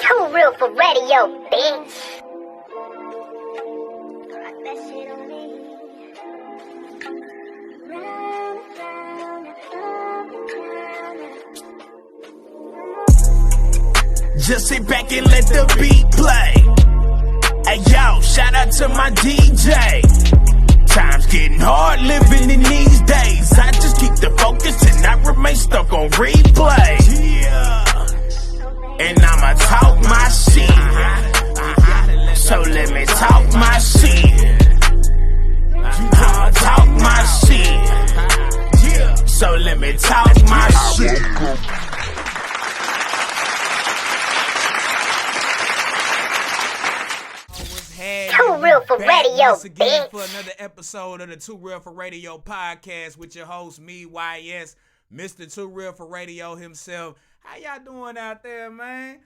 Too real for radio, bitch. Just sit back and let the beat play. Hey yo, shout out to my DJ. Times getting hard living in these days. I just keep the focus and I remain stuck on replay. And I'ma talk my shit. So let me talk my shit. I'ma talk my shit. So let me talk my shit. Too real for radio, once again bitch. for another episode of the Too Real for Radio podcast with your host, me, YS, Mr. Too Real for Radio himself. How y'all doing out there, man?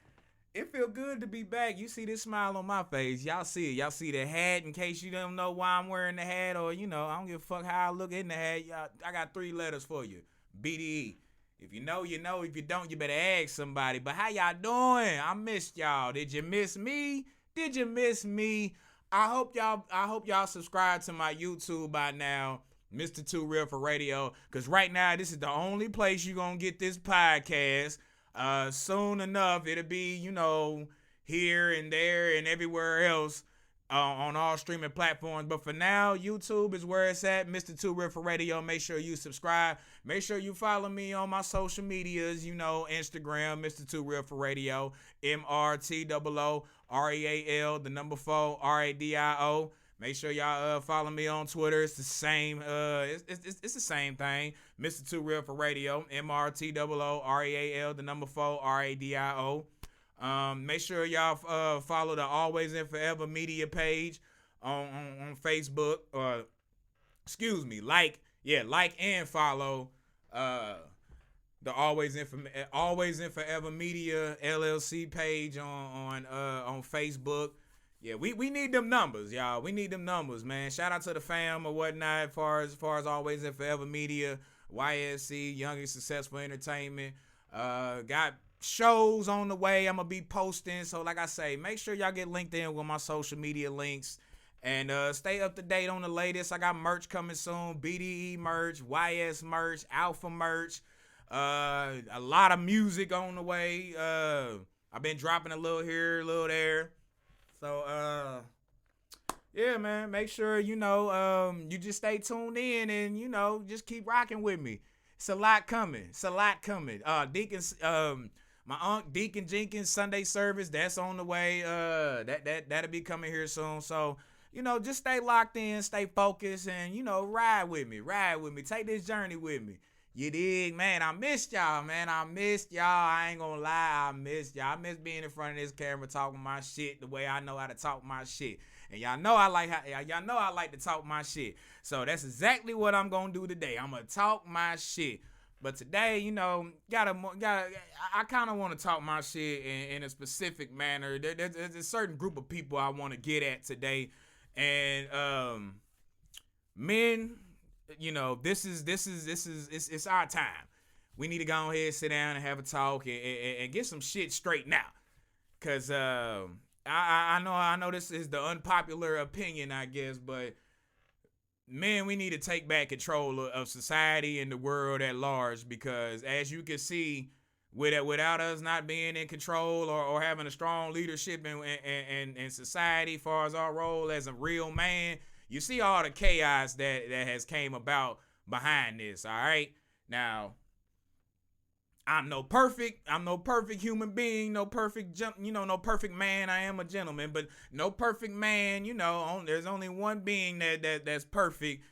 It feel good to be back. You see this smile on my face. Y'all see it. Y'all see the hat in case you don't know why I'm wearing the hat or, I don't give a fuck how I look in the hat. I got 3 letters for you. BDE. If you know, you know. If you don't, you better ask somebody. But how y'all doing? I missed y'all. Did you miss me? Did you miss me? I hope y'all subscribe to my YouTube by now, Mr. Too Real for Radio, because right now this is the only place you're going to get this podcast. Soon enough, it'll be, here and there and everywhere else on all streaming platforms. But for now, YouTube is where it's at, Mr. Too Real for Radio. Make sure you subscribe. Make sure you follow me on my social medias, Instagram, Mr. Too Real for Radio, MRTOO. REAL, the number 4, RADIO. Make sure y'all follow me on Twitter. It's the same. It's the same thing. Mr. Too Real for Radio. MRTOO REAL, the number 4, RADIO. Make sure y'all follow the Always and Forever Media page on Facebook. Like and follow the Always and Forever Media LLC page on Facebook. Yeah, we need them numbers, y'all. We need them numbers, man. Shout out to the fam or whatnot, as far as Always and Forever Media, YSC, Young and Successful Entertainment. Got shows on the way. I'm gonna be posting. So like I say, make sure y'all get linked in with my social media links. And stay up to date on the latest. I got merch coming soon. BDE merch, YS merch, Alpha merch. A lot of music on the way. I've been dropping a little here, a little there. So, yeah, man, make sure, you just stay tuned in and, just keep rocking with me. It's a lot coming. My Unc Deacon Jenkins Sunday service, that's on the way. That'll be coming here soon. So, just stay locked in, stay focused, and, ride with me. Take this journey with me. You dig, man? I missed y'all, man. I ain't gonna lie. I missed y'all. I miss being in front of this camera talking my shit the way I know how to talk my shit. And y'all know I like to talk my shit. So that's exactly what I'm gonna do today. I'm gonna talk my shit. But today, I kind of want to talk my shit in a specific manner. There's a certain group of people I want to get at today, and men. This is it's our time. We need to go ahead, sit down, and have a talk and get some shit straight now. Cause I know this is the unpopular opinion, I guess, but man, we need to take back control of society and the world at large. Because as you can see, without us not being in control or having a strong leadership in society, as far as our role as a real man. You see all the chaos that has came about behind this, all right? Now, I'm no perfect human being, no perfect man. I am a gentleman, but no perfect man, there's only one being that's perfect,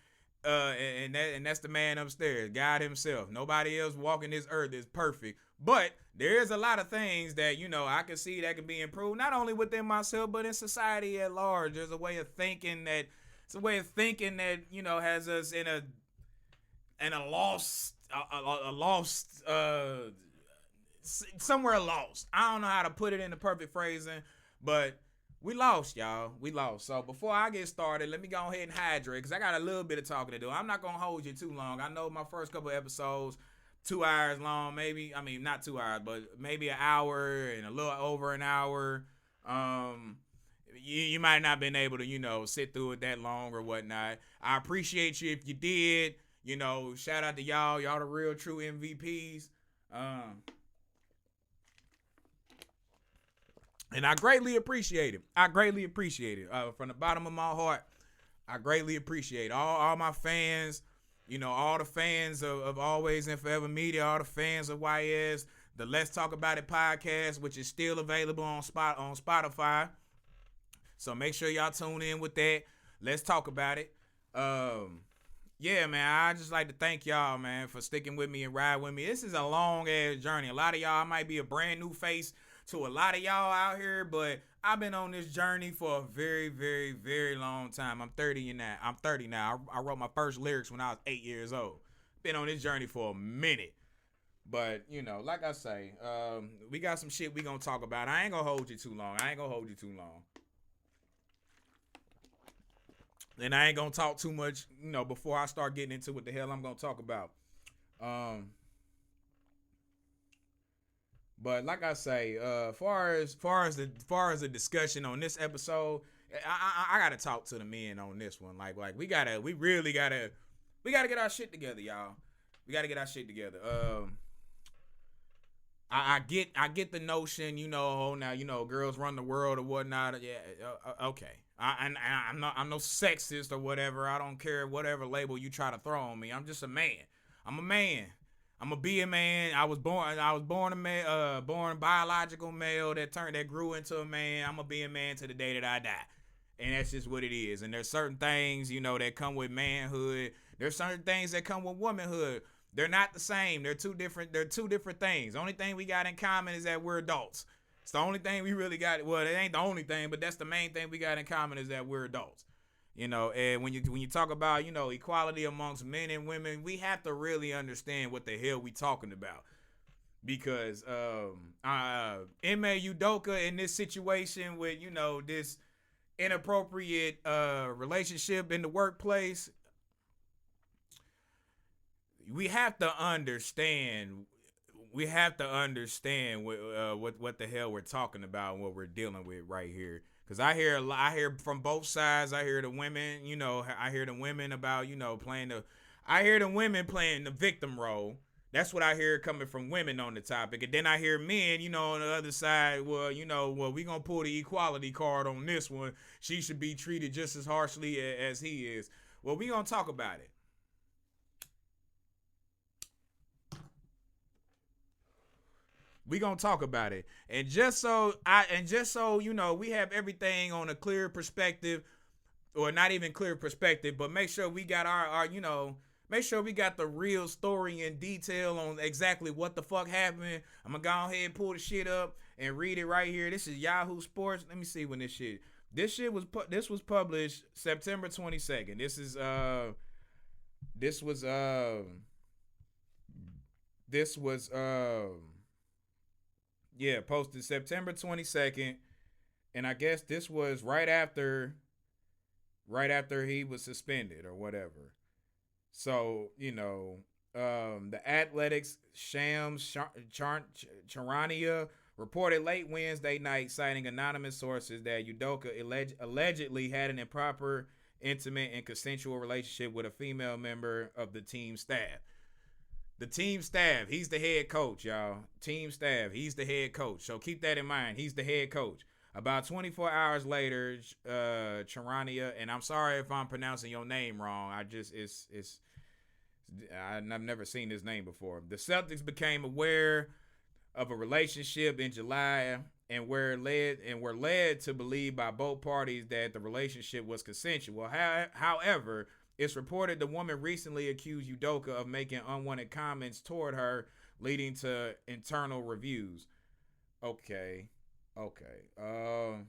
and that's the man upstairs, God himself. Nobody else walking this earth is perfect. But there is a lot of things that, I can see that can be improved, not only within myself, but in society at large. There's a way of thinking that has us in a lost somewhere lost. I don't know how to put it in the perfect phrasing, but we lost, y'all. We lost. So before I get started, let me go ahead and hydrate because I got a little bit of talking to do. I'm not going to hold you too long. I know my first couple episodes 2 hours long, maybe. I mean, not 2 hours, but maybe an hour and a little over an hour. You might not been able to, sit through it that long or whatnot. I appreciate you if you did. Shout out to y'all. Y'all the real true MVPs. And I greatly appreciate it. From the bottom of my heart, I greatly appreciate all my fans, all the fans of Always and Forever Media, all the fans of YS, the Let's Talk About It podcast, which is still available on Spotify. So make sure y'all tune in with that. Let's talk about it. Yeah, man, I just like to thank y'all, man, for sticking with me and ride with me. This is a long-ass journey. A lot of y'all might be a brand new face to a lot of y'all out here, but I've been on this journey for a very, very, very long time. I'm 30 now. I wrote my first lyrics when I was 8 years old. Been on this journey for a minute. But, like I say, we got some shit we gonna talk about. I ain't gonna hold you too long. And I ain't gonna talk too much, before I start getting into what the hell I'm gonna talk about. But like I say, far as the discussion on this episode, I gotta talk to the men on this one. Like we really gotta get our shit together, y'all. We gotta get our shit together. I get the notion, now, girls run the world or whatnot. Yeah, okay. I'm no sexist or whatever. I don't care whatever label you try to throw on me. I'm just a man. I'm a man. I'm gonna be a man. I was born a man, born biological male that grew into a man. I'm gonna be a man to the day that I die. And that's just what it is. And there's certain things, that come with manhood. There's certain things that come with womanhood. They're not the same. They're two different things. The only thing we got in common is that we're adults. It's the only thing we really got. Well, it ain't the only thing, but that's the main thing we got in common is that we're adults. And when you talk about, equality amongst men and women, we have to really understand what the hell we talking about. Because Ime Udoka in this situation with, this inappropriate relationship in the workplace, we have to understand what the hell we're talking about and what we're dealing with right here. Cause I hear from both sides. I hear the women, I hear the women about, I hear the women playing the victim role. That's what I hear coming from women on the topic. And then I hear men, on the other side, well, we gonna pull the equality card on this one. She should be treated just as harshly as he is. Well, we gonna talk about it. We gonna talk about it, and just so we have everything on a clear perspective, or not even clear perspective, but make sure we got make sure we got the real story in detail on exactly what the fuck happened. I'm gonna go ahead and pull the shit up and read it right here. This is Yahoo Sports. Let me see when this was published September 22nd. Posted September 22nd, and I guess this was right after he was suspended or whatever. So, the Athletics Shams Charania reported late Wednesday night, citing anonymous sources, that Udoka allegedly had an improper, intimate, and consensual relationship with a female member of the team staff. The team staff, he's the head coach, y'all. Team staff, he's the head coach. So keep that in mind. He's the head coach. About 24 hours later, Charania, and I'm sorry if I'm pronouncing your name wrong. I've never seen his name before. The Celtics became aware of a relationship in July and were led to believe by both parties that the relationship was consensual. However, it's reported the woman recently accused Udoka of making unwanted comments toward her, leading to internal reviews. Okay. The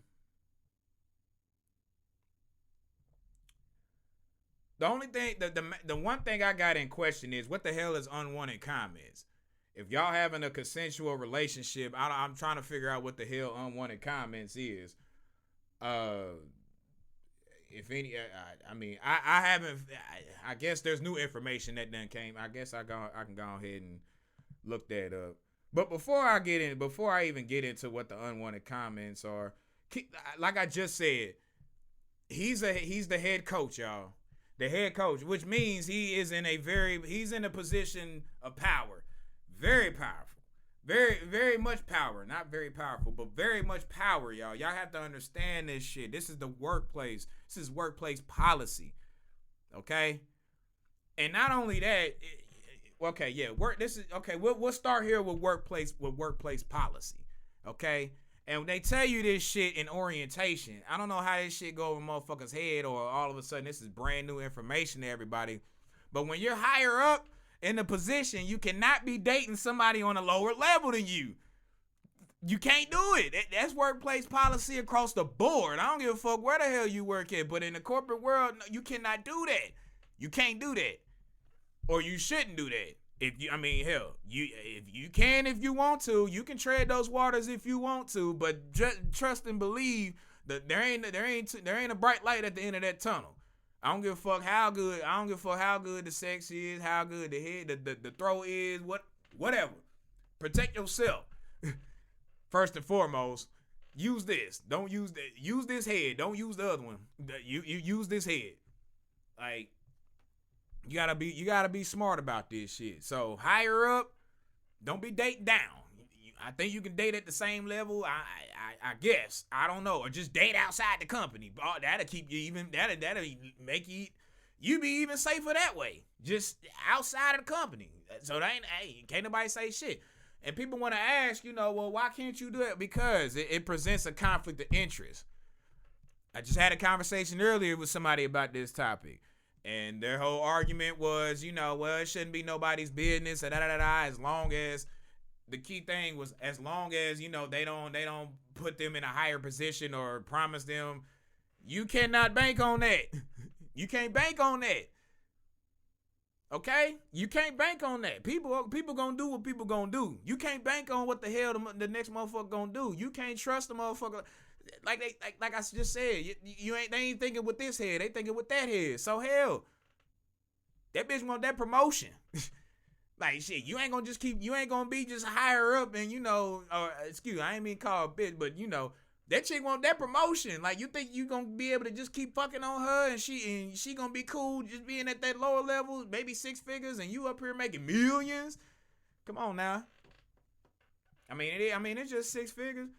only thing, the one thing I got in question is, what the hell is unwanted comments? If y'all having a consensual relationship, I'm trying to figure out what the hell unwanted comments is. If any, I haven't. I guess there's new information that then came. I guess I can go ahead look that up. But before I even get into what the unwanted comments are, like I just said, he's the head coach, y'all. The head coach, which means he's in a position of power. Very powerful. Very, very much power. Not very powerful, but very much power, y'all. Y'all have to understand this shit. This is the workplace. This is workplace policy. Okay? And not only that, okay, yeah, we'll start here with workplace policy. Okay? And when they tell you this shit in orientation, I don't know how this shit go over motherfuckers' head, or all of a sudden this is brand new information to everybody. But when you're higher up in the position, you cannot be dating somebody on a lower level than you. You can't do it. That's workplace policy across the board. I don't give a fuck where the hell you work at, but in the corporate world, you cannot do that. You can't do that. Or you shouldn't do that. If you can if you want to, you can tread those waters if you want to, but just trust and believe that there ain't a bright light at the end of that tunnel. I don't give a fuck how good the sex is, how good the head, the throw is, whatever. Protect yourself. First and foremost, use this. Don't use that. Use this head. Don't use the other one. You use this head. Like, you gotta be smart about this shit. So higher up, don't be dating down. I think you can date at the same level. I guess. I don't know. Or just date outside the company. That'll keep you even. That'll make you be even safer that way. Just outside of the company. So can't nobody say shit. And people want to ask, well, why can't you do it? Because it presents a conflict of interest. I just had a conversation earlier with somebody about this topic. And their whole argument was, well, it shouldn't be nobody's business, as long as the key thing was, as long as, they don't put them in a higher position or promise them. You cannot bank on that. You can't bank on that. Okay? You can't bank on that. People gonna do what people gonna do. You can't bank on what the hell the next motherfucker gonna do. You can't trust the motherfucker. Like I just said, they ain't thinking with this head. They thinking with that head. So hell, that bitch want that promotion. Like shit, you ain't gonna be just higher up and I ain't mean call a bitch, but that chick want that promotion. Like, you think you gonna be able to just keep fucking on her and she gonna be cool just being at that lower level, maybe 6 figures, and you up here making millions? Come on now. I mean it's just 6 figures.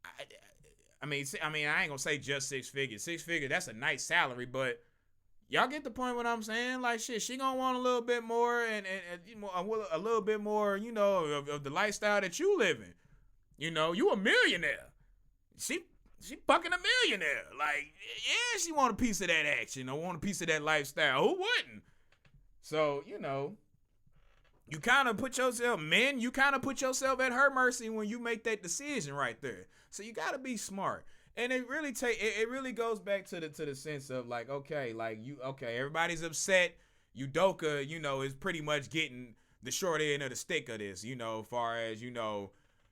I ain't gonna say just 6 figures. 6 figures, that's a nice salary, but y'all get the point what I'm saying? Like, shit, she gonna want a little bit more and a little bit more, of the lifestyle that you living. You a millionaire. She fucking a millionaire. Like, yeah, she want a piece of that action or want a piece of that lifestyle. Who wouldn't? So, you kind of put yourself at her mercy when you make that decision right there. So you got to be smart. And it really goes back to the sense of like, everybody's upset. Udoka, is pretty much getting the short end of the stick of this, as far as,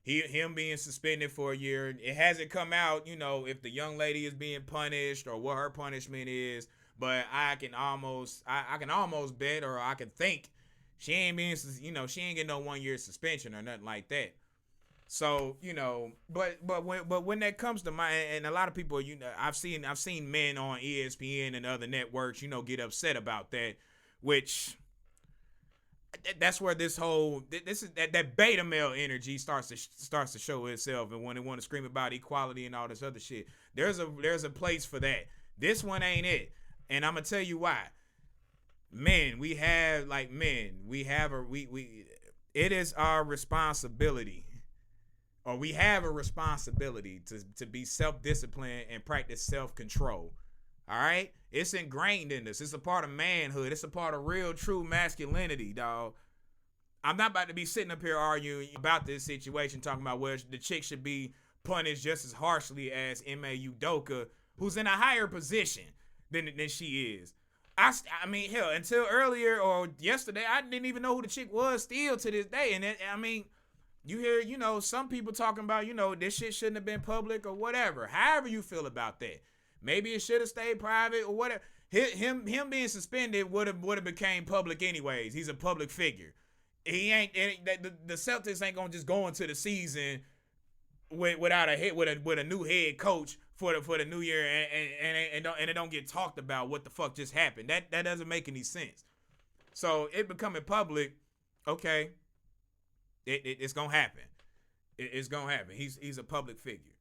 him being suspended for a year. It hasn't come out, if the young lady is being punished or what her punishment is, but I can almost bet, or I can think she ain't getting no 1 year suspension or nothing like that. So, but when that comes to and a lot of people, I've seen men on ESPN and other networks, get upset about that, which that's where that beta male energy starts to show itself, and when they want to scream about equality and all this other shit, there's a place for that. This one ain't it, and I'm gonna tell you why. It is our responsibility, or we have a responsibility to be self-disciplined and practice self-control. All right? It's ingrained in us. It's a part of manhood. It's a part of real, true masculinity, dog. I'm not about to be sitting up here arguing about this situation, talking about whether the chick should be punished just as harshly as Ime Udoka, who's in a higher position than she is. I mean, hell, until earlier or yesterday, I didn't even know who the chick was still to this day. And you hear, some people talking about, this shit shouldn't have been public or whatever. However you feel about that. Maybe it should have stayed private or whatever. Him being suspended would have became public anyways. He's a public figure. he ain't the Celtics ain't gonna just go into the season without a hit with a new head coach for the new year and it don't get talked about what the fuck just happened. That doesn't make any sense. So it becoming public, okay, it's gonna happen. It's gonna happen. He's a public figure.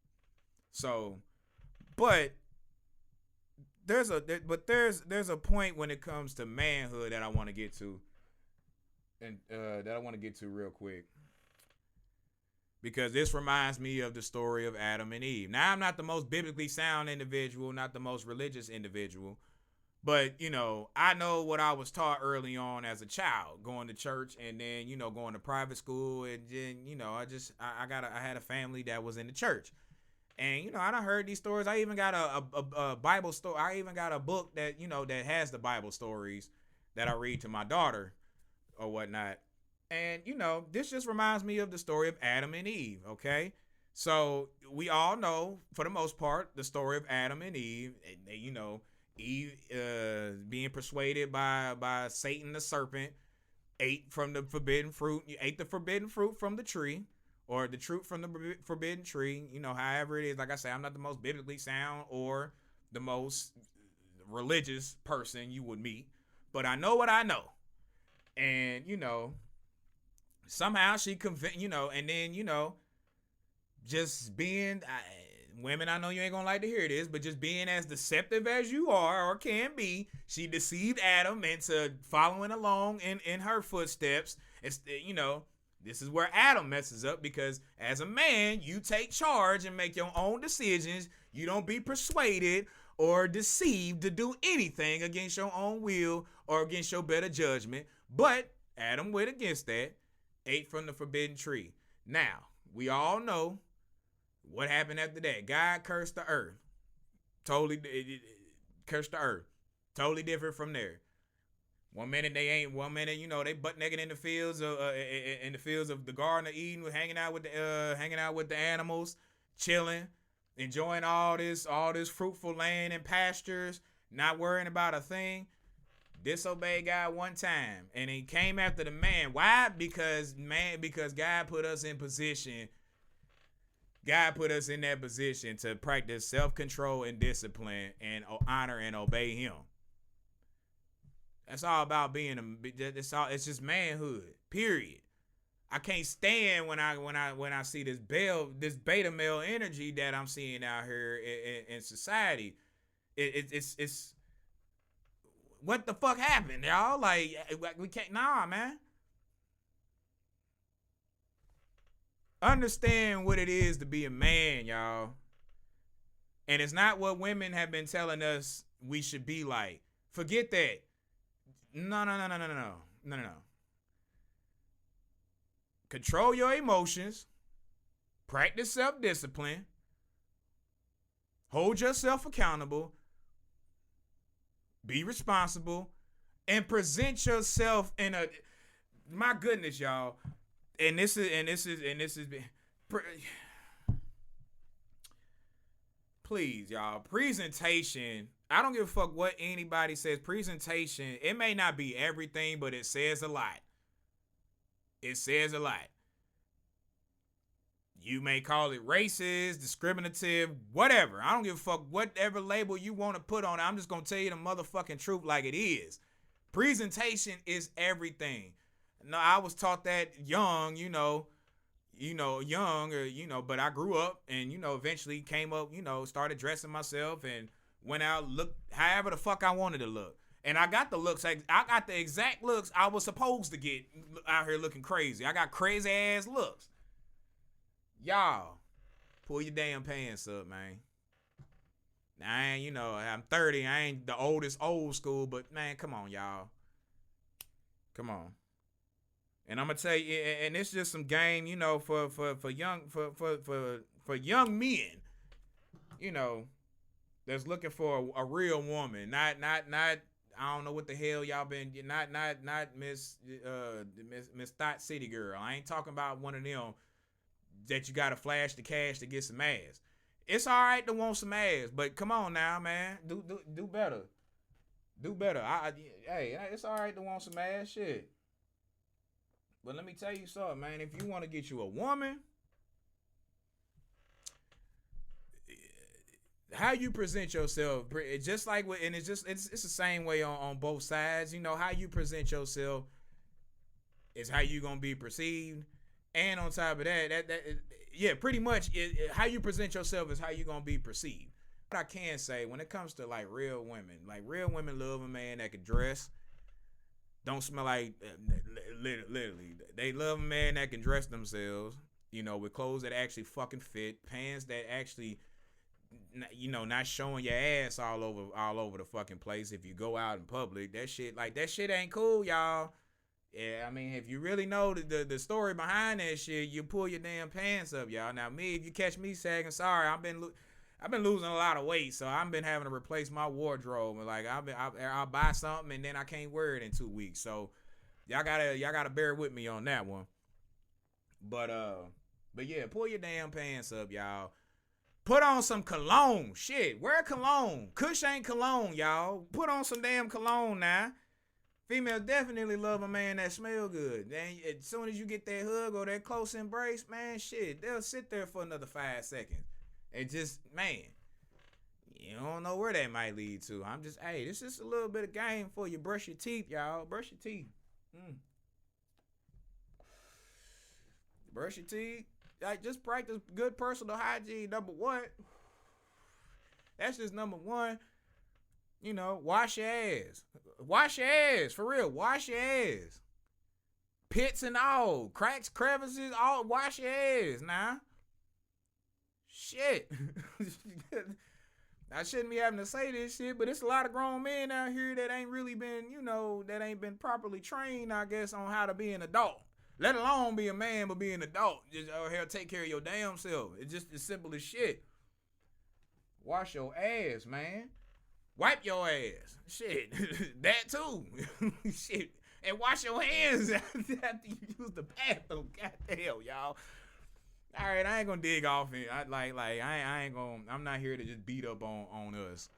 So, but there's a point when it comes to manhood that I want to get to, and that I want to get to real quick, because this reminds me of the story of Adam and Eve. Now, I'm not the most biblically sound individual, not the most religious individual, but I know what I was taught early on as a child, going to church and then going to private school, and then I had a family that was in the church. And, I done heard these stories. I even got a Bible story. I even got a book that, that has the Bible stories that I read to my daughter or whatnot. And, this just reminds me of the story of Adam and Eve, okay? So we all know, for the most part, the story of Adam and Eve. And, Eve being persuaded by Satan the serpent, ate the forbidden fruit from the tree. Or the truth from the forbidden tree, however it is. Like I say, I'm not the most biblically sound or the most religious person you would meet, but I know what I know. And, somehow she convinced, and then, just being, women, I know you ain't gonna like to hear this, but just being as deceptive as you are or can be, she deceived Adam into following along in her footsteps. It's, this is where Adam messes up, because as a man, you take charge and make your own decisions. You don't be persuaded or deceived to do anything against your own will or against your better judgment. But Adam went against that, ate from the forbidden tree. Now, we all know what happened after that. God cursed the earth. Cursed the earth. Totally different from there. One minute, they butt naked in the fields of the Garden of Eden, hanging out with the animals, chilling, enjoying all this fruitful land and pastures, not worrying about a thing. Disobeyed God one time, and he came after the man. Why? Because God put us in position. God put us in that position to practice self-control and discipline and honor and obey Him. That's all about it's just manhood. Period. I can't stand when I see this beta male energy that I'm seeing out here in society. It's what the fuck happened, y'all? Like, we can't. Nah, man. Understand what it is to be a man, y'all. And it's not what women have been telling us we should be like. Forget that. No. Control your emotions. Practice self-discipline. Hold yourself accountable. Be responsible. And present yourself in a, my goodness, y'all. And this is please, y'all. Presentation. I don't give a fuck what anybody says. Presentation, it may not be everything, but it says a lot. It says a lot. You may call it racist, discriminative, whatever. I don't give a fuck whatever label you want to put on it. I'm just going to tell you the motherfucking truth like it is. Presentation is everything. No, I was taught that young, but I grew up and, eventually came up, started dressing myself and went out, looked however the fuck I wanted to look. And I got the looks. I got the exact looks I was supposed to get out here looking crazy. I got crazy ass looks. Y'all, pull your damn pants up, man. I ain't, I'm 30. I ain't the oldest old school, but man, come on, y'all. Come on. And I'm gonna tell you, and it's just some game, for young men, that's looking for a real woman, not I don't know what the hell y'all been, not Miss Thought City Girl. I ain't talking about one of them that you gotta flash the cash to get some ass. It's all right to want some ass, but come on now, man, do better. Do better. Hey, it's all right to want some ass, shit. But let me tell you something, man. If you want to get you a woman, how you present yourself, just like with, and it's the same way on both sides. You know, how you present yourself is how you gonna be perceived, and on top of that, yeah, pretty much how you present yourself is how you gonna be perceived. What I can say when it comes to like real women love a man that can dress, don't smell like, literally, they love a man that can dress themselves, you know, with clothes that actually fucking fit, pants that actually, you know, not showing your ass all over the fucking place if you go out in public. That shit ain't cool, y'all. Yeah, I mean, if you really know the story behind that shit, you pull your damn pants up, y'all. Now, me, if you catch me sagging, sorry, I've been losing a lot of weight, so I've been having to replace my wardrobe. Like I'll buy something and then I can't wear it in 2 weeks. So y'all gotta bear with me on that one. But yeah, pull your damn pants up, y'all. Put on some cologne. Shit, wear cologne. Kush ain't cologne, y'all. Put on some damn cologne now. Females definitely love a man that smell good. Then as soon as you get that hug or that close embrace, man, shit, they'll sit there for another 5 seconds. And just, man, you don't know where that might lead to. I'm just, hey, this is a little bit of game for you. Brush your teeth, y'all. Brush your teeth. Brush your teeth. Like, just practice good personal hygiene, number one. That's just number one. You know, wash your ass. Wash your ass, for real. Wash your ass. Pits and all. Cracks, crevices, all. Wash your ass, nah. Shit. I shouldn't be having to say this shit, but it's a lot of grown men out here that ain't really been, you know, that ain't been properly trained, I guess, on how to be an adult. Let alone be a man, but be an adult. Just hell, take care of your damn self. It's just as simple as shit. Wash your ass, man. Wipe your ass. Shit. That too. Shit. And wash your hands after you use the bathroom. Goddamn, y'all. All right, I ain't gonna dig off it. I'm not here to just beat up on us.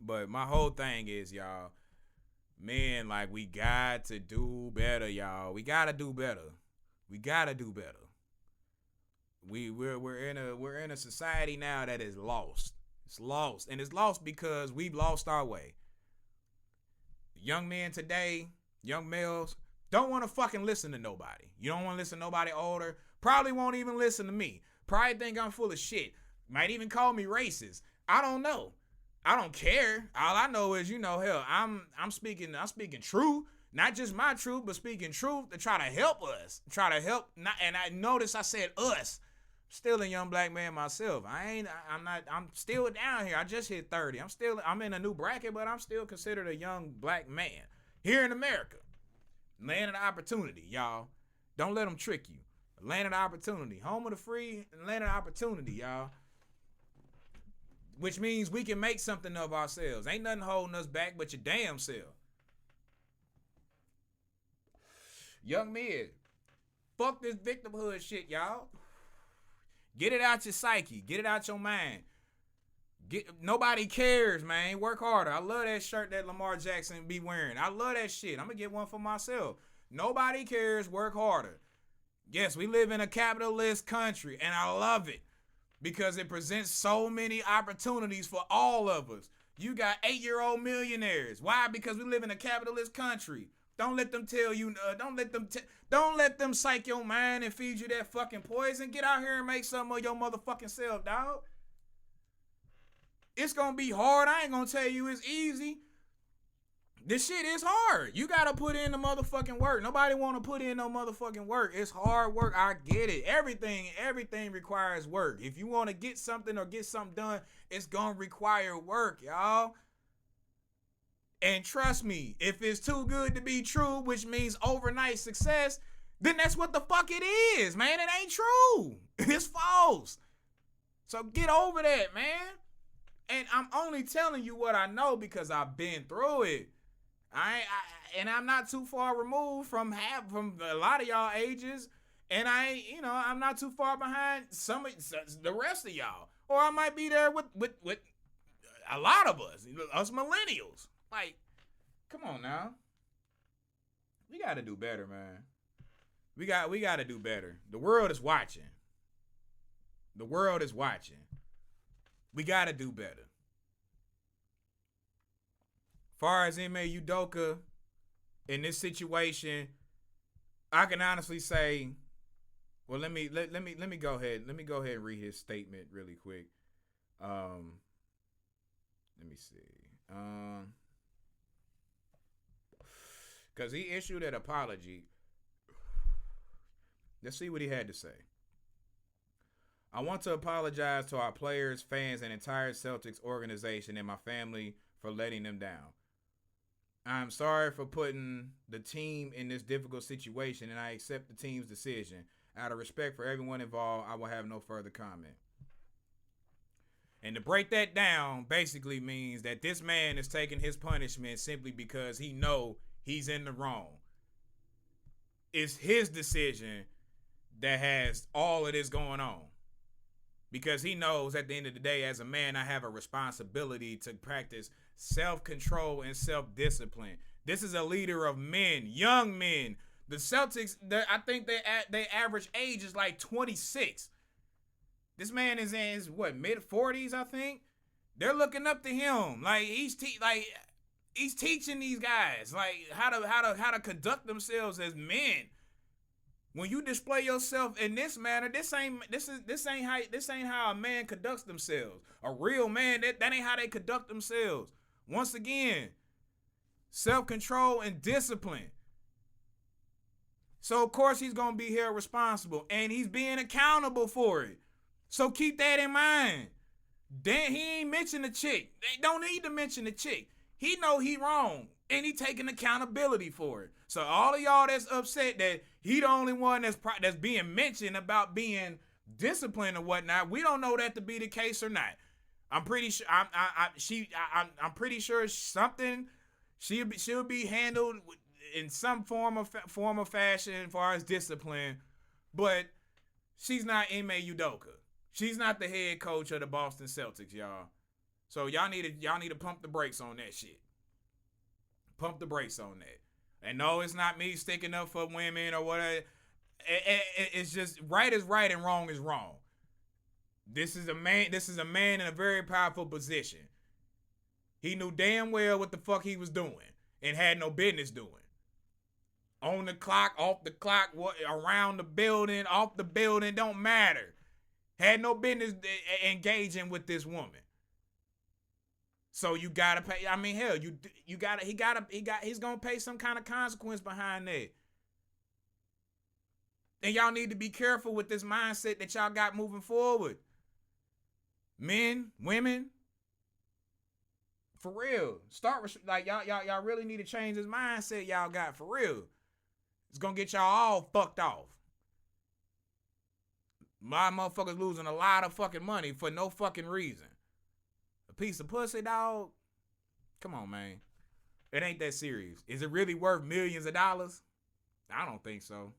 But my whole thing is, y'all, man, like, we got to do better, y'all. We gotta do better. We gotta do better. We're in a society now that is lost. It's lost, and it's lost because we've lost our way. Young men today, young males, don't want to fucking listen to nobody. You don't want to listen to nobody older. Probably won't even listen to me. Probably think I'm full of shit. Might even call me racist. I don't know. I don't care. All I know is, you know, hell, I'm speaking truth, not just my truth, but speaking truth to try to help us. Try to help. And I notice I said us. Still a young black man myself. I'm still down here. I just hit 30. I'm in a new bracket, but I'm still considered a young black man here in America. Land of the opportunity, y'all. Don't let them trick you. Land of the opportunity. Home of the free and land of the opportunity, y'all. Which means we can make something of ourselves. Ain't nothing holding us back but your damn self. Young men, fuck this victimhood shit, y'all. Get it out your psyche. Get it out your mind. Nobody cares, man. Work harder. I love that shirt that Lamar Jackson be wearing. I love that shit. I'm going to get one for myself. Nobody cares. Work harder. Yes, we live in a capitalist country, and I love it because it presents so many opportunities for all of us. You got 8-year-old millionaires. Why? Because we live in a capitalist country. Don't let them tell you, don't let them psych your mind and feed you that fucking poison. Get out here and make something of your motherfucking self, dog. It's gonna be hard. I ain't gonna tell you it's easy. This shit is hard. You gotta put in the motherfucking work. Nobody wanna put in no motherfucking work. It's hard work. I get it. Everything requires work. If you wanna get something or get something done, it's gonna require work, y'all. And trust me, if it's too good to be true, which means overnight success, then that's what the fuck it is, man. It ain't true. It's false. So get over that, man. And I'm only telling you what I know because I've been through it. And I'm not too far removed from a lot of y'all ages, and I'm not too far behind some of the rest of y'all, or I might be there with a lot of us millennials. Like, come on now, we got to do better, man. We got to do better. The world is watching. The world is watching. We got to do better. Far as Ime Udoka in this situation, I can honestly say, well, let me go ahead. Let me go ahead and read his statement really quick. Let me see. Because he issued an apology. Let's see what he had to say. I want to apologize to our players, fans, and entire Celtics organization and my family for letting them down. I'm sorry for putting the team in this difficult situation, and I accept the team's decision. Out of respect for everyone involved, I will have no further comment. And to break that down basically means that this man is taking his punishment simply because he know he's in the wrong. It's his decision that has all of this going on. Because he knows at the end of the day, as a man, I have a responsibility to practice self-control and self-discipline. This is a leader of men, young men. The Celtics, I think their average age is like 26. This man is in his mid-40s, I think. They're looking up to him. Like he's teaching these guys like how to conduct themselves as men. When you display yourself in this manner, this ain't how a man conducts themselves. A real man, that ain't how they conduct themselves. Once again, self-control and discipline. So of course he's gonna be held responsible, and he's being accountable for it. So keep that in mind. Then he ain't mentioned the chick. They don't need to mention the chick. He know he wrong, and he taking accountability for it. So all of y'all that's upset that he the only one that's being mentioned about being disciplined or whatnot, we don't know that to be the case or not. I'm pretty sure. I'm pretty sure something she'll be handled in some form of fashion as far as discipline, but she's not Ime Udoka. She's not the head coach of the Boston Celtics, y'all. So y'all need to pump the brakes on that shit. Pump the brakes on that. And no, it's not me sticking up for women or whatever. It's just right is right and wrong is wrong. This is a man in a very powerful position. He knew damn well what the fuck he was doing and had no business doing. On the clock, off the clock, around the building, off the building, don't matter. Had no business engaging with this woman. So you gotta pay. I mean, hell, he's gonna pay some kind of consequence behind that. And y'all need to be careful with this mindset that y'all got moving forward. Men, women, for real. Y'all really need to change this mindset y'all got for real. It's gonna get y'all all fucked off. My motherfuckers losing a lot of fucking money for no fucking reason. A piece of pussy, dog. Come on, man. It ain't that serious. Is it really worth millions of dollars? I don't think so.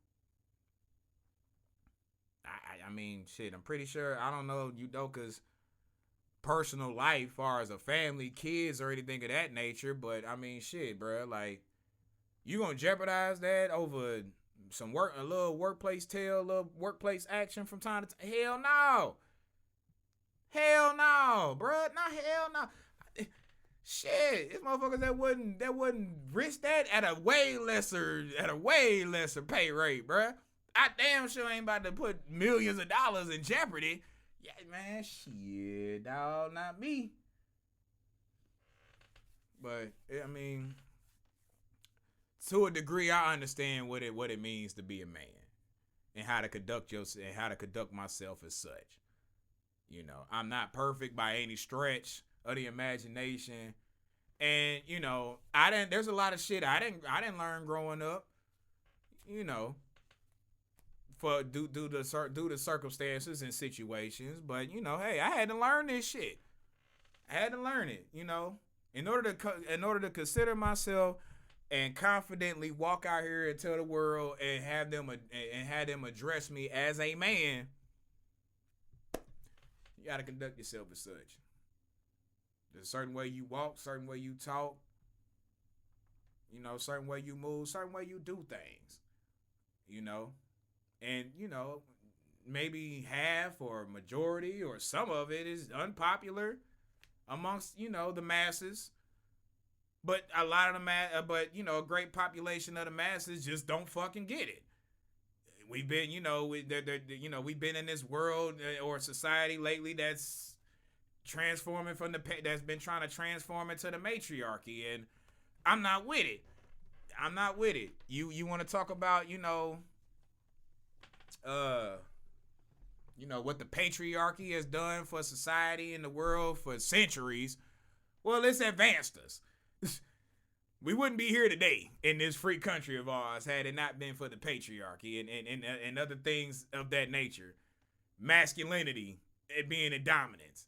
I mean, shit, I'm pretty sure, I don't know Udoka's personal life, far as a family, kids, or anything of that nature, but I mean, shit, bro, like, you gonna jeopardize that over a little workplace action from time to time? Hell no. Hell no, bruh. Not hell no. Shit, it's motherfuckers that wouldn't risk that at a way lesser pay rate, bruh. I damn sure ain't about to put millions of dollars in jeopardy. Yeah, man, shit, dog, not me. But I mean, to a degree, I understand what it means to be a man and how to conduct myself as such. You know, I'm not perfect by any stretch of the imagination, and you know, there's a lot of shit I didn't learn growing up. You know, due to circumstances and situations, but you know, hey, I had to learn this shit. I had to learn it. You know, in order to consider myself and confidently walk out here and tell the world and have them address me as a man, you gotta conduct yourself as such. There's a certain way you walk, certain way you talk, you know, certain way you move, certain way you do things. You know, And, maybe half or majority or some of it is unpopular amongst, the masses. But a lot of the a great population of the masses just don't fucking get it. We've been, we've been in this world or society lately that's transforming that's been trying to transform into the matriarchy, and I'm not with it. You want to talk about, what the patriarchy has done for society and the world for centuries? Well, it's advanced us. We wouldn't be here today in this free country of ours had it not been for the patriarchy and other things of that nature. Masculinity and being in dominance.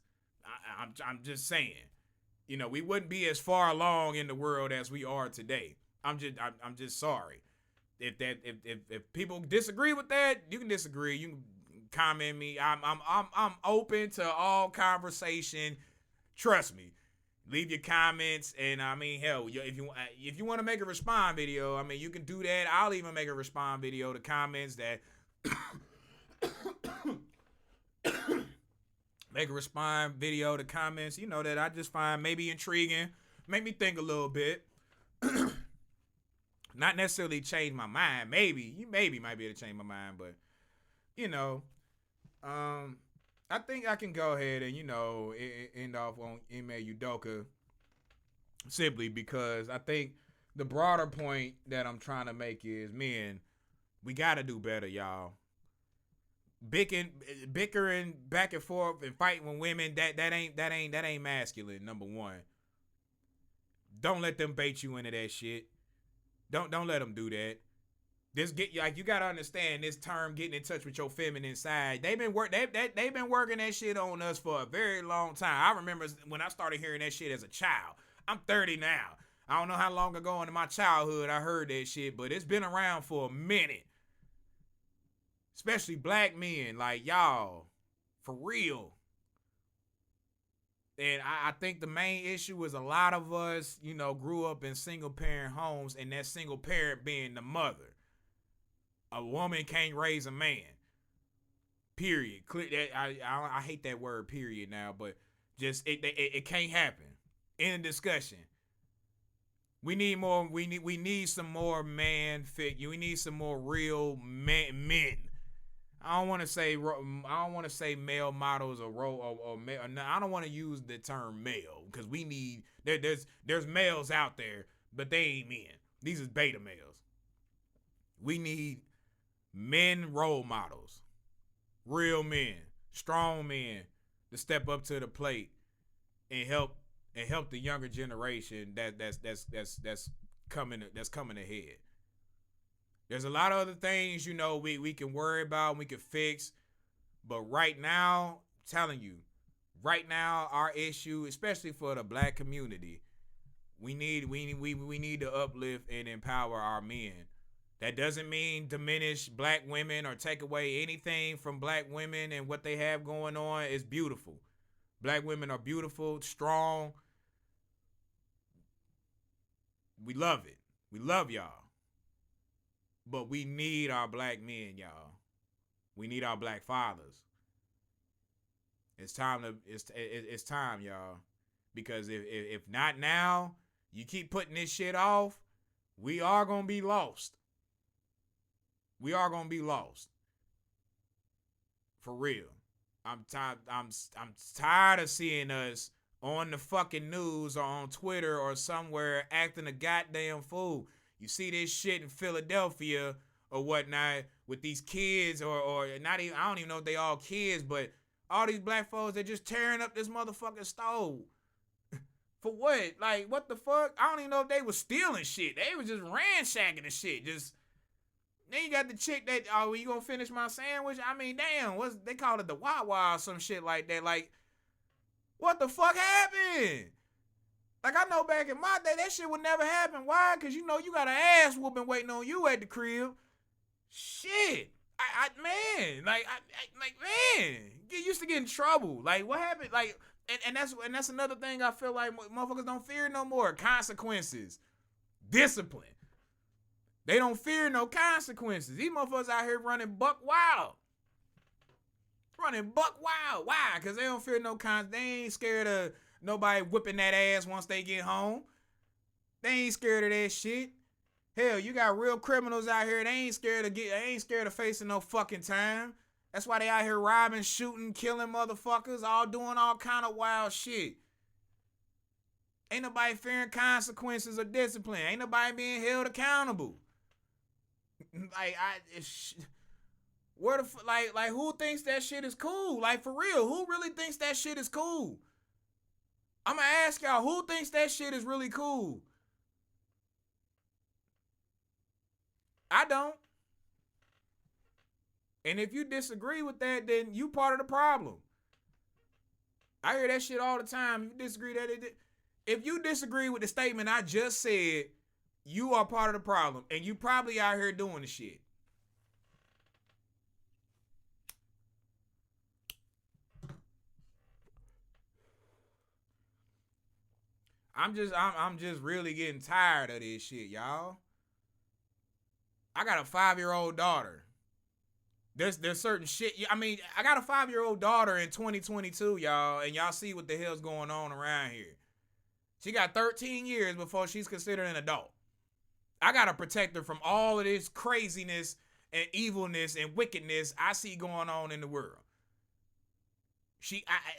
I'm just saying, we wouldn't be as far along in the world as we are today. I'm just sorry. If people disagree with that, you can disagree. You can comment me. I'm open to all conversation. Trust me. Leave your comments, and hell, if you want to make a respond video, you can do that. I'll even make a respond video to comments that make a respond video to comments, that I just find maybe intriguing, make me think a little bit. Not necessarily change my mind. Maybe might be able to change my mind, but I think I can go ahead and, end off on Ime Udoka simply because I think the broader point that I'm trying to make is, men, we got to do better, y'all. Bickering back and forth and fighting with women, that ain't masculine, number one. Don't let them bait you into that shit. Don't let them do that. You gotta understand this term, getting in touch with your feminine side. They've been working that shit on us for a very long time. I remember when I started hearing that shit as a child. I'm 30 now. I don't know how long ago in my childhood I heard that shit, but it's been around for a minute. Especially black men, like y'all, for real. And I think the main issue is a lot of us, grew up in single parent homes, and that single parent being the mother. A woman can't raise a man. Period. I hate that word period now, but just it can't happen. End of discussion. We need more. We need some more man figure. We need some more real men. I don't want to say male models or male. No, I don't want to use the term male because we need there's males out there, but they ain't men. These is beta males. We need men role models, real men, strong men to step up to the plate and help the younger generation that's coming ahead. There's a lot of other things, we can worry about and we can fix, but right now, I'm telling you, our issue, especially for the black community, we need to uplift and empower our men. That doesn't mean diminish black women or take away anything from black women and what they have going on. It's beautiful. Black women are beautiful, strong. We love it. We love y'all. But we need our black men, y'all. We need our black fathers. It's time, y'all. Because if not now, you keep putting this shit off, we are gonna be lost. We are gonna be lost. For real. I'm tired of seeing us on the fucking news or on Twitter or somewhere acting a goddamn fool. You see this shit in Philadelphia or whatnot with these kids or not even, I don't even know if they all kids, but all these black folks, they're just tearing up this motherfucking stove. For what? Like, what the fuck? I don't even know if they was stealing shit. They was just ransacking the shit. Just, then you got the chick that, oh, you gonna finish my sandwich? I mean, damn, they call it the Wawa or some shit like that. Like, what the fuck happened? Like, I know back in my day, that shit would never happen. Why? Because, you got an ass whooping waiting on you at the crib. Shit. Man, get used to getting in trouble. Like, what happened? Like, and that's another thing I feel like motherfuckers don't fear no more. Consequences. Discipline. They don't fear no consequences. These motherfuckers out here running buck wild. Why? Because they don't fear no consequences. They ain't scared of nobody whipping that ass once they get home. They ain't scared of that shit. Hell, you got real criminals out here. They ain't scared of facing no fucking time. That's why they out here robbing, shooting, killing motherfuckers, all doing all kind of wild shit. Ain't nobody fearing consequences or discipline. Ain't nobody being held accountable. Who thinks that shit is cool? Like, for real, who really thinks that shit is cool? I'm gonna ask y'all, who thinks that shit is really cool? I don't. And if you disagree with that, then you part of the problem. I hear that shit all the time. If you disagree with the statement I just said, you are part of the problem. And you probably out here doing the shit. I'm just really getting tired of this shit, y'all. I got a 5-year-old daughter. There's certain shit. I mean, I got a 5-year-old daughter in 2022, y'all, and y'all see what the hell's going on around here. She got 13 years before she's considered an adult. I gotta protect her from all of this craziness and evilness and wickedness I see going on in the world.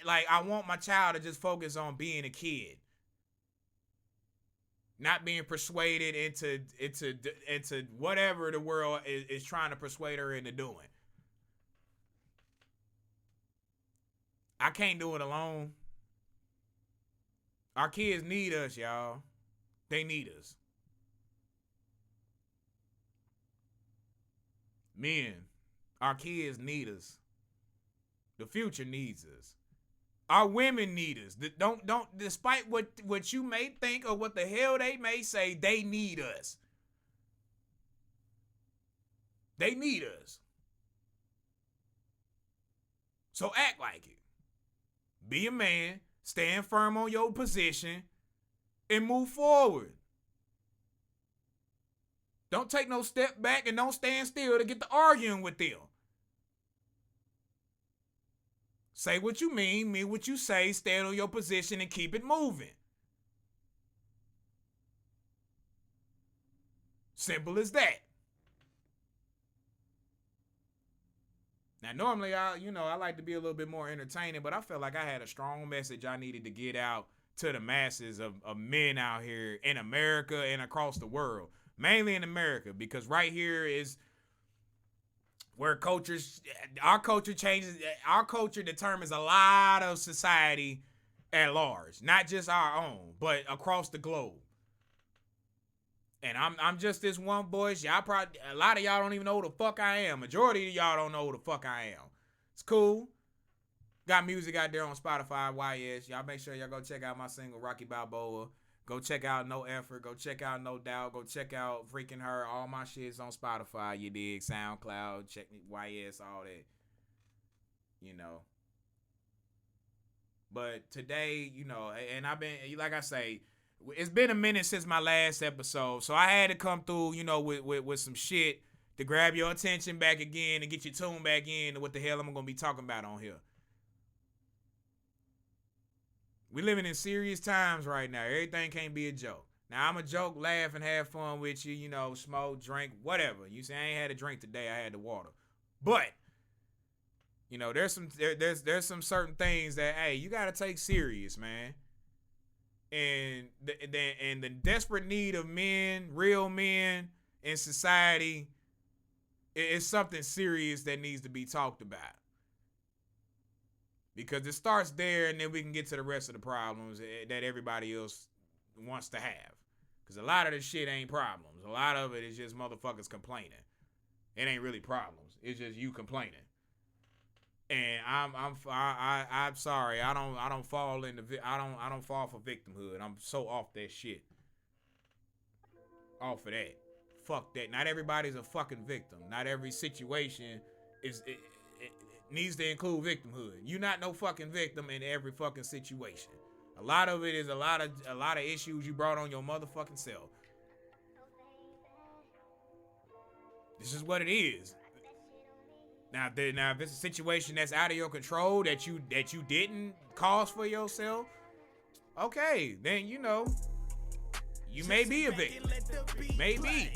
I want my child to just focus on being a kid. Not being persuaded into whatever the world is trying to persuade her into doing. I can't do it alone. Our kids need us, y'all. They need us. Men, our kids need us. The future needs us. Our women need us. Don't despite what you may think or what the hell they may say, they need us. They need us. So act like it. Be a man, stand firm on your position, and move forward. Don't take no step back and don't stand still to get to arguing with them. Say what you mean what you say, stand on your position, and keep it moving. Simple as that. Now, normally, I like to be a little bit more entertaining, but I felt like I had a strong message I needed to get out to the masses of men out here in America and across the world. Mainly in America, because right here is where our culture determines a lot of society at large. Not just our own, but across the globe. And I'm just this one voice. A lot of y'all don't even know who the fuck I am. Majority of y'all don't know who the fuck I am. It's cool. Got music out there on Spotify, YS. Y'all make sure y'all go check out my single, Rocky Balboa. Go check out No Effort. Go check out No Doubt. Go check out Freaking Her. All my shit's on Spotify, you dig? SoundCloud, check YS, all that. You know. But today, and I've been, like I say, it's been a minute since my last episode, so I had to come through, with some shit to grab your attention back again and get you tuned back in to what the hell I'm going to be talking about on here. We living in serious times right now. Everything can't be a joke. Now, I'm a joke, laugh, and have fun with you, smoke, drink, whatever. You say I ain't had a drink today, I had the water. But, there's some certain things that, hey, you got to take serious, man. And the desperate need of men, real men in society, is something serious that needs to be talked about. Because it starts there, and then we can get to the rest of the problems that everybody else wants to have. Because a lot of this shit ain't problems. A lot of it is just motherfuckers complaining. It ain't really problems. It's just you complaining. And I'm sorry. I don't fall for victimhood. I'm so off that shit. Off of that. Fuck that. Not everybody's a fucking victim. Not every situation it needs to include victimhood. You're not no fucking victim in every fucking situation. A lot of it is a lot of issues you brought on your motherfucking self. This is what it is. Now if it's a situation that's out of your control that you didn't cause for yourself, okay, then you may be a victim. Maybe.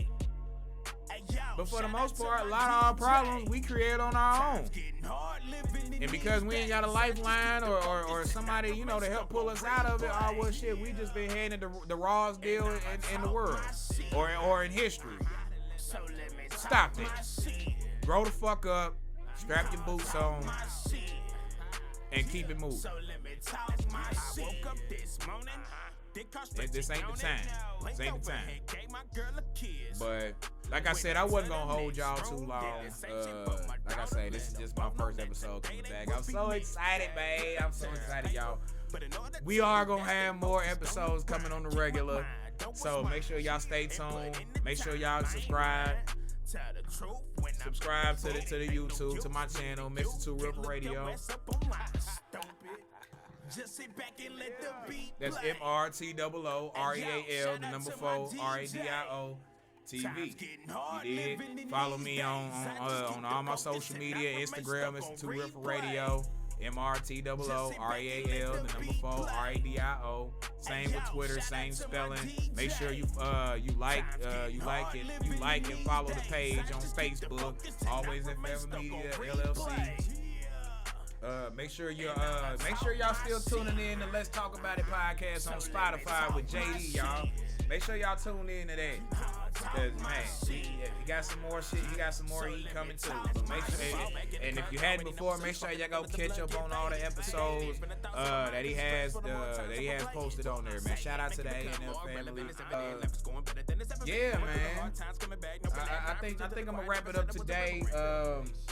But for the most part, a lot of our problems we create on our own. And because we ain't got a lifeline or somebody, to help pull us out of it, well, shit, we just been handed the rawest deal in the world or in history. Stop it. Grow the fuck up, strap your boots on, and keep it moving. This ain't the time. This ain't the time. But like I said, I wasn't gonna hold y'all too long. Like I said, this is just my first episode coming back. I'm so excited, babe. I'm so excited, y'all. We are gonna have more episodes coming on the regular. So make sure y'all stay tuned. Make sure y'all subscribe. Subscribe to the YouTube, to my channel, Mr. Too Real for Radio. That's MRTOOREAL, the number 4, RADIO TV. You did. Follow me on all my social media, Instagram, Mr. Too Real for Radio. MRTOOREAL, the number 4, RADIO. Same with Twitter, same spelling. Make sure you like and follow the page on Facebook. Always in Forever Media LLC. Make sure y'all still tuning in to Let's Talk About It podcast on Spotify with JD, y'all. Make sure y'all tune in to that. Cause man, he got some more shit. He got some more heat coming too. But make sure, and if you hadn't before, make sure y'all go catch up on all the episodes that he has posted on there, man. Shout out to the A&L family. Yeah, man. I think I'm gonna wrap it up today.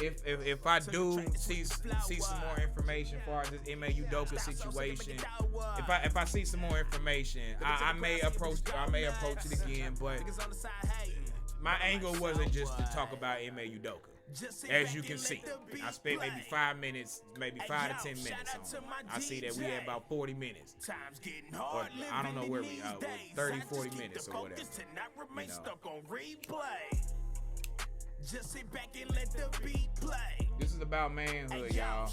If I do see some more information as far as this Ime Udoka situation, if I see some more information, I may approach it again, but my angle wasn't just to talk about Ime Udoka. As you can see, I spent maybe 5 minutes, maybe 5 to 10 minutes on it. I see that we had about 40 minutes. Or I don't know where we are, 30, 40 minutes or whatever. Just sit back and let the beat play. This is about manhood, y'all.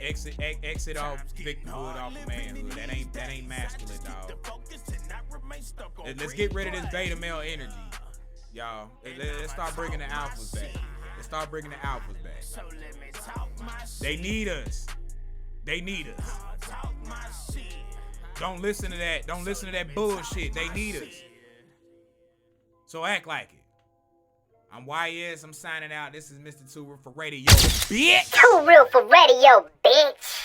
Exit off victimhood off of manhood. That ain't masculine, dog. Let's get rid of this beta male energy, y'all. Let's start bringing the alphas back. They need us. Don't listen to that. Don't listen to that bullshit. They need us. So act like it. I'm YS. I'm signing out. This is Mr. Too Real for Radio, bitch. Too Real for Radio, bitch.